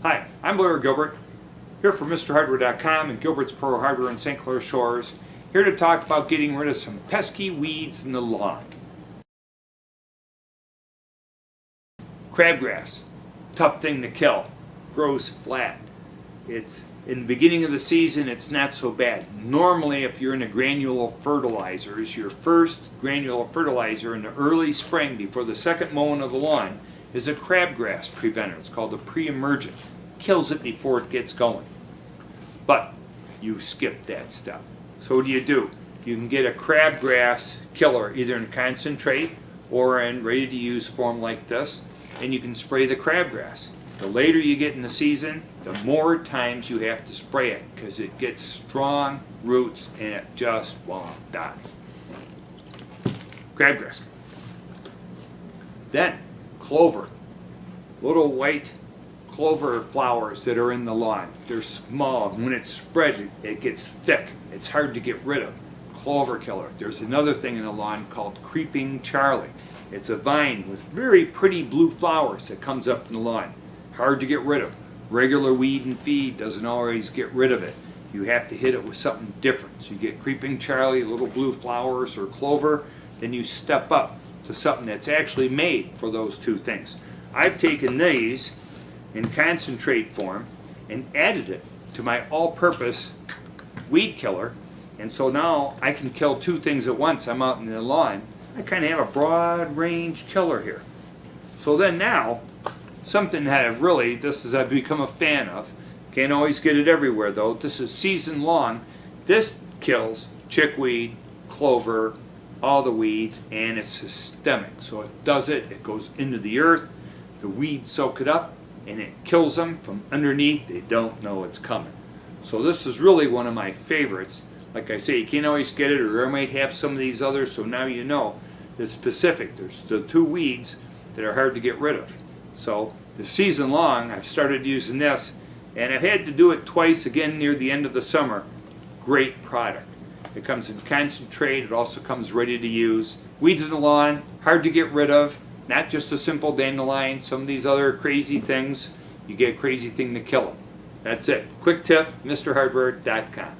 Hi, I'm Blair Gilbert, here for MrHardware.com and Gilbert's Pro Hardware in St. Clair Shores, here to talk about getting rid of some pesky weeds in the lawn. Crabgrass, tough thing to kill, grows flat. It's in the beginning of the season, it's not so bad. Normally, if you're in a granular fertilizers, your first granular fertilizer in the early spring before the second mowing of the lawn is a crabgrass preventer. It's called a pre-emergent. Kills it before it gets going. But you skip that step. So what do? You can get a crabgrass killer either in concentrate or in ready-to-use form like this, and you can spray the crabgrass. The later you get in the season, the more times you have to spray it because it gets strong roots and it just won't die. Crabgrass. Then clover. Little white clover flowers that are in the lawn. They're small. When it's spread, it gets thick. It's hard to get rid of. Clover killer. There's another thing in the lawn called creeping Charlie. It's a vine with very pretty blue flowers that comes up in the lawn. Hard to get rid of. Regular weed and feed doesn't always get rid of it. You have to hit it with something different. So you get creeping Charlie, little blue flowers, or clover, then you step up to something that's actually made for those two things. I've taken these in concentrate form and added it to my all-purpose weed killer, and so now I can kill two things at once. I'm out in the lawn. I kind of have a broad range killer here. So then now, something that I've become a fan of. Can't always get it everywhere though. This is season long. This kills chickweed, clover, all the weeds, and it's systemic. So it does it. It goes into the earth. The weeds soak it up, and it kills them from underneath. They don't know it's coming. So this is really one of my favorites. Like I say, you can't always get it, or I might have some of these others, so now you know it's specific. There's the two weeds that are hard to get rid of. So the season long, I've started using this, and I've had to do it twice again near the end of the summer. Great product. It comes in concentrate. It also comes ready to use. Weeds in the lawn, hard to get rid of. Not just a simple dandelion, some of these other crazy things, you get a crazy thing to kill them. That's it. Quick tip, MrHardware.com.